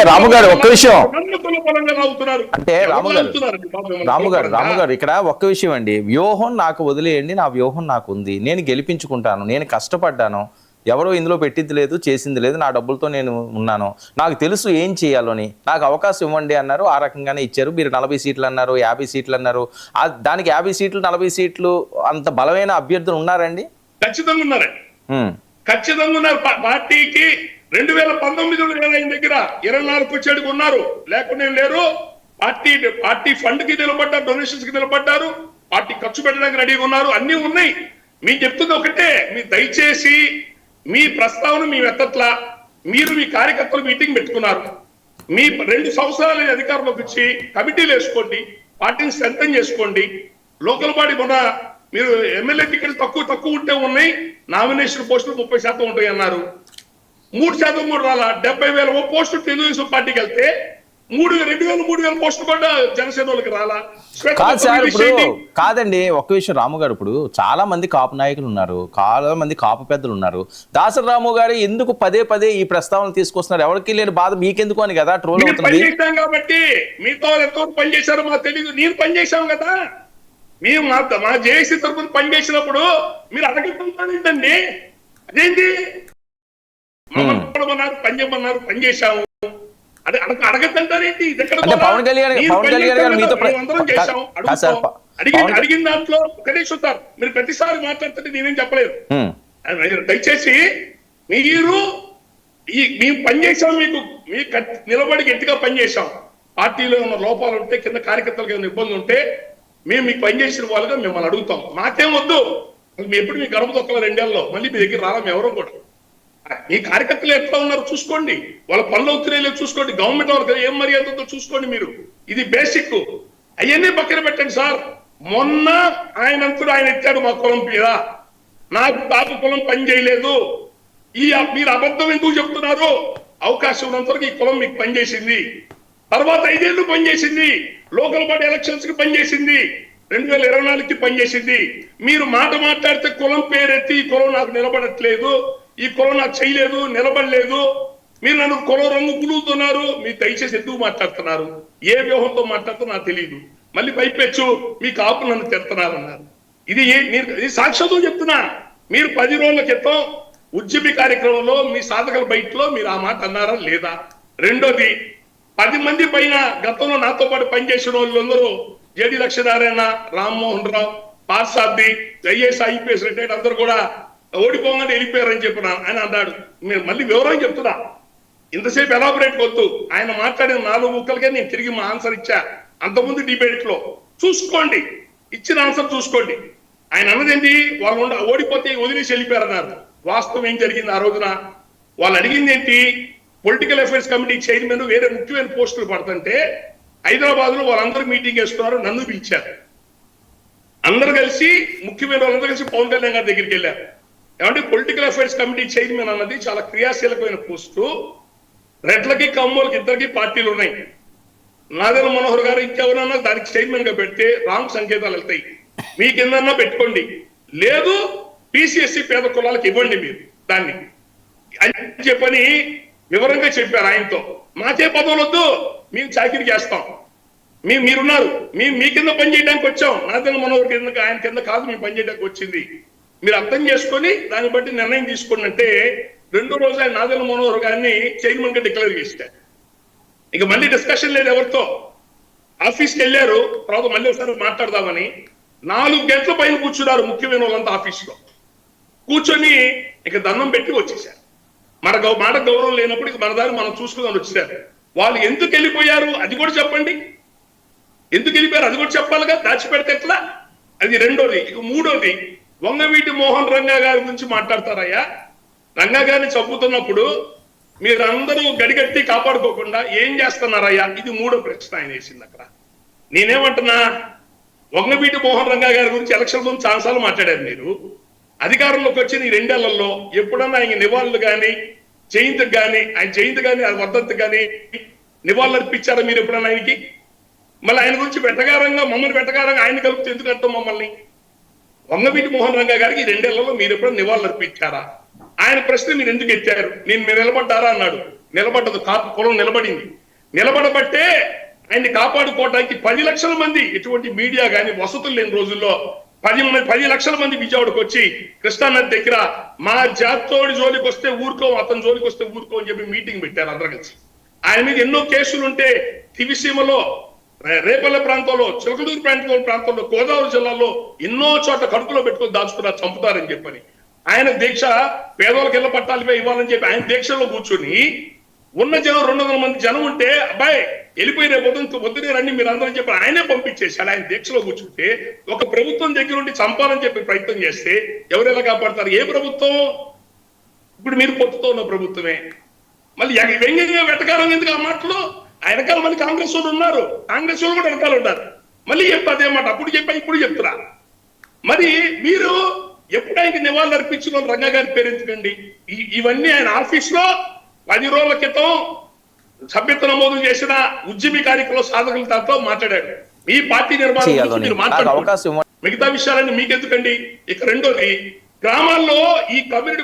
రాము గారు ఒక్క విషయం అంటే రాము గారు ఇక్కడ ఒక్క విషయం అండి, వ్యూహం నాకు వదిలేయండి, నా వ్యూహం నాకు ఉంది, నేను గెలిపించుకుంటాను, నేను కష్టపడ్డాను, ఎవరో ఇందులో పెట్టింది లేదు, చేసింది లేదు, నా డబ్బులతో నేను ఉన్నాను, నాకు తెలుసు ఏం చేయాలని, నాకు అవకాశం ఇవ్వండి అన్నారు. ఆ రకంగానే ఇచ్చారు. మీరు 40 సీట్లు అన్నారు, 50 సీట్లు అన్నారు. దానికి 50 సీట్లు 40 సీట్లు అంత బలమైన అభ్యర్థులు ఉన్నారండి? ఖచ్చితంగా ఉన్నారండి, ఖచ్చితంగా ఉన్నారు. పార్టీకి 2019 ఆయన దగ్గర 24 వచ్చేటికి ఉన్నారు, లేకుండా లేరు. పార్టీ ఫండ్ కి నిలబడ్డారు, డొనేషన్స్ కి నిలబడ్డారు, పార్టీ ఖర్చు పెట్టడానికి రెడీగా ఉన్నారు, అన్ని ఉన్నాయి. మీకు చెప్తుంది ఒకటే, మీరు దయచేసి మీ ప్రస్తావన మీ ఎత్తట్లా, మీరు మీ కార్యకర్తలు మీటింగ్ పెట్టుకున్నారు, మీ 2 సంవత్సరాల అధికారంలోకి వచ్చి కమిటీలు వేసుకోండి, పార్టీని స్ట్రెంథెన్ చేసుకోండి. లోకల్ బాడీ మొన్న మీరు ఎమ్మెల్యే టికెట్ తక్కువ ఉంటే ఉన్నాయి, నామినేషన్ పోస్టులు 30% ఉంటాయి అన్నారు. 3% కూడా రాలా. 70,000 పోస్టులు తెలుగుదేశం పార్టీకి వెళ్తే 2,000 పోస్టులు కూడా జనసేన వాళ్ళకి రాలా. కాదు సార్, ఇప్పుడు కాదండి, ఒక్క విషయం రాము గారు, ఇప్పుడు చాలా మంది కాపు నాయకులు ఉన్నారు, చాలా మంది కాపు పెద్దలు ఉన్నారు. దాసరి రాము గారు ఎందుకు పదే ఈ ప్రస్తావన తీసుకొస్తున్నారు? ఎవరికి లేని బాధ మీకెందుకు అని కదా ట్రోల్ అవుతుంది. కాబట్టి మీతో ఎంతో పని చేశారో మాకు తెలియదు, నేను పని చేశాం కదా. మేము మా జేఏసీ తరఫున పనిచేసినప్పుడు మీరు అడగండి, అదేంటి పని చేయమన్నారు, పని చేశాము, అదే అడగద్దంటారేంటి? పవన్ కళ్యాణ్ గారు మీతో అడిగిన దాంట్లో ఒకటే చూస్తారు. మీరు ప్రతిసారి మాట్లాడుతుంటే నేనేం చెప్పలేదు. దయచేసి మీరు మేము పనిచేసాం, మీకు నిలబడి గట్టిగా పనిచేసాం. పార్టీలో ఉన్న లోపాలు ఉంటే, కింద కార్యకర్తలకు ఏమైనా ఇబ్బంది ఉంటే మేము మీకు పనిచేసిన వాళ్ళుగా మిమ్మల్ని అడుగుతాం. మాకేం వద్దు, మేము ఎప్పుడు మీ గడప తొక్కల 2 ఏళ్ళలో మళ్ళీ మీ దగ్గర రావడం ఎవరో కూడా. మీ కార్యకర్తలు ఎట్లా ఉన్నారో చూసుకోండి, వాళ్ళ పనులు అవుతున్నాయో చూసుకోండి, గవర్నమెంట్ వాళ్ళకి ఏం మర్యాద ఉందో చూసుకోండి. మీరు ఇది బేసిక్, అవన్నీ పక్కన పెట్టండి సార్. మొన్న ఆయన ఎత్తాడు మా కులం మీద, నాకు తాపు కులం పని చేయలేదు, మీరు అబద్ధం ఎందుకు చెప్తున్నారు? అవకాశం ఉన్నంత వరకు ఈ కులం మీకు పనిచేసింది, తర్వాత 5 ఏళ్ళు పనిచేసింది, లోకల్ బాడీ ఎలక్షన్స్ కి పనిచేసింది, 2024కి పనిచేసింది. మీరు మాట్లాడితే కులం పేరెత్తి ఈ కులం నాకు నిలబడట్లేదు, ఈ కులం నాకు చేయలేదు, నిలబడలేదు, మీరు నన్ను కులం రంగు పులుగుతున్నారు, మీరు దయచేసి ఎందుకు మాట్లాడుతున్నారు, ఏ వ్యూహంతో మాట్లాడుతూ నాకు తెలియదు, మళ్ళీ పైపెచ్చు మీ కాపు నన్ను తిడుతున్నారు అన్నారు. ఇది సాక్షాత్తుగా చెప్తున్నా. మీరు 10 రోజుల క్రితం ఉద్యమి కార్యక్రమంలో మీ సాధకుల బయటలో మీరు ఆ మాట అన్నారా లేదా? రెండోది, 10 మంది పైన గతంలో నాతో పాటు పనిచేసిన వాళ్ళందరూ JD Lakshminarayana, Rammohan Rao, పార్సార్థి, IAS IPS retired అందరూ కూడా ఓడిపోగానే వెళ్ళిపోయారని చెప్పిన ఆయన అన్నాడు. మీరు మళ్ళీ వివరం చెప్తున్నా, ఇంతసేపు ఎలాబరేట్ వద్దు. ఆయన మాట్లాడిన 4 ముక్కలకే నేను తిరిగి మా ఆన్సర్ ఇచ్చా. అంతకుముందు డిబేట్ లో చూసుకోండి, ఇచ్చిన ఆన్సర్ చూసుకోండి. ఆయన అన్నదేంటి, వాళ్ళు ఓడిపోతే వదిలేసి వెళ్ళిపోయారన్నారు. వాస్తవం ఏం జరిగింది ఆ రోజున? వాళ్ళు అడిగింది ఏంటి, పొలిటికల్ అఫైర్స్ కమిటీ చైర్మన్ వేరే ముఖ్యమైన పోస్టులు పడుతుంటే హైదరాబాద్ లో వాళ్ళందరూ మీటింగ్ వేస్తున్నారు, నన్ను పిలిచారు. అందరు కలిసి ముఖ్యమైన వాళ్ళందరూ కలిసి పవన్ కళ్యాణ్ గారి దగ్గరికి వెళ్ళారు. ఏమంటే పొలిటికల్ అఫైర్స్ కమిటీ చైర్మన్ అన్నది చాలా క్రియాశీలకమైన పోస్టు. రెడ్లకి కమ్మోలకి ఇద్దరికి పార్టీలు ఉన్నాయి. నాదెల మనోహర్ గారు ఇంకెవరన్నా దానికి చైర్మన్ గా పెడితే రాంగ్ సంకేతాలు వెళ్తాయి. మీ కిందన్నా పెట్టుకోండి, లేదు PCSC పేద కులాలకు ఇవ్వండి మీరు దాన్ని అని చెప్పని వివరంగా చెప్పారు ఆయనతో. మాకే పదవులు వద్దు, మేము చాకిరీ చేస్తాం, మీరున్నారు, మీ కింద పని చేయడానికి వచ్చాం. నాదెల మనోహర్ కింద, ఆయన కింద కాదు మేము పని చేయడానికి వచ్చింది. మీరు అర్థం చేసుకొని దాన్ని బట్టి నిర్ణయం తీసుకోండి అంటే 2వ రోజు ఆయన నాదెల మనోహర్ గారిని చైర్మన్ గా డిక్లేర్ చేశారు. ఇక మళ్ళీ డిస్కషన్ లేదు ఎవరితో. ఆఫీస్కి వెళ్ళారు, తర్వాత మళ్ళీ ఒకసారి మాట్లాడదామని 4 గంటల పైన కూర్చున్నారు ముఖ్యమైన వాళ్ళంతా ఆఫీస్లో. కూర్చొని ఇక దండం పెట్టి వచ్చేసారు. మాట గౌరవం లేనప్పుడు ఇక మన దాన్ని మనం చూసుకుందాం వచ్చేసారు. వాళ్ళు ఎందుకు వెళ్ళిపోయారు అది కూడా చెప్పండి, ఎందుకు వెళ్ళిపోయారు అది కూడా చెప్పాలిగా, దాచిపెడితే ఎట్లా? అది రెండోది. ఇక మూడోది, వంగవీటి మోహన్ రంగా గారి గురించి మాట్లాడతారయ్యా. రంగా గారిని చంపుతున్నప్పుడు మీరందరూ గడిగట్టి కాపాడుకోకుండా ఏం చేస్తున్నారయ్యా? ఇది 3వ ప్రశ్న ఆయన వేసింది అక్కడ. నేనేమంటున్నా, వంగవీటి మోహన్ రంగా గారి గురించి ఎలక్షన్ ముందు చాలాసార్లు మాట్లాడారు. మీరు అధికారంలోకి వచ్చిన ఈ 2 ఏళ్లలో ఎప్పుడన్నా ఆయన నివాళులు కానీ, జయంతికి కానీ, ఆయన జయంతి కానీ, అది వర్ధంతి కానీ నివాళులు అర్పించారా మీరు ఎప్పుడన్నా ఆయనకి? మళ్ళీ ఆయన గురించి వెటకారంగా, మమ్మల్ని వెటకారంగా ఆయన కలుపుతూ ఎందుకు అంటాం మమ్మల్ని? వంగవీటి మోహన్ రంగా గారికి ఈ 2 ఏళ్లలో మీరు ఎప్పుడైనా నివాళులు అర్పించారా? ఆయన ప్రశ్న మీరు ఎందుకు ఎత్తారు? మీరు నిలబడ్డారా అన్నాడు. నిలబడ్డదు, కాపు కులం నిలబడింది. నిలబడబట్టే ఆయన్ని కాపాడుకోవడానికి 10 లక్షల మంది, ఎటువంటి మీడియా కానీ వసతులు లేని రోజుల్లో 10 లక్షల మంది విజయవాడకు వచ్చి కృష్ణానది దగ్గర మా జాతోడి జోలికి వస్తే ఊరుకో, అతని జోలికి వస్తే ఊరుకో అని చెప్పి మీటింగ్ పెట్టారు అందరూ కలిసి. ఆయన మీద ఎన్నో కేసులు ఉంటే దివిసీమలో, రేపల్లె ప్రాంతంలో, చిలకలూరు ప్రాంతంలో, గోదావరి జిల్లాలో ఎన్నో చోట్ల కడుపులో పెట్టుకొని దాచుకున్నారు, చంపుతారని చెప్పని. ఆయన దీక్ష పేదోళ్ళకి ఇళ్ల పట్టాలపై ఇవ్వాలని చెప్పి ఆయన దీక్షలో కూర్చొని ఉన్న జనం 200 మంది జనం ఉంటే, అబ్బాయి వెళ్ళిపోయి రేపు పొద్దునే రండి మీరు అందరని చెప్పి ఆయనే పంపించేశాడు. ఆయన దీక్షలో కూర్చుంటే ఒక ప్రభుత్వం దగ్గర ఉండి చంపాలని చెప్పి ప్రయత్నం చేస్తే ఎవరు ఎలా కాపాడతారు? ఏ ప్రభుత్వం? ఇప్పుడు మీరు పొత్తుతో ఉన్న ప్రభుత్వమే. మళ్ళీ వ్యంగ్యంగా వెటకారం ఎందుకు ఆ మాటలు? వెనకాల మళ్ళీ కాంగ్రెస్ వాళ్ళు ఉన్నారు, కాంగ్రెస్ వాళ్ళు కూడా వెనకాల ఉన్నారు. మళ్ళీ చెప్పి అదే మాట అప్పుడు చెప్పా ఇప్పుడు చెప్తున్నా. మరి మీరు ఎప్పుడు ఆయనకి నివాళులు అర్పించిన రంగా గారి పేరు ఎందుకండి? ఇవన్నీ ఆయన ఆఫీస్ లో 10 రోజుల క్రితం సభ్యత్వ నమోదు చేసిన ఉద్యమి కార్యక్రమం సాధకుల దాంట్లో మాట్లాడాడు. మీ పార్టీ నిర్మాణం గురించి మీరు మాట్లాడుతున్నారు, మిగతా విషయాలన్నీ మీకెందుకండి? ఇక రెండోది, గ్రామాల్లో ఈ కమ్యూనిటీ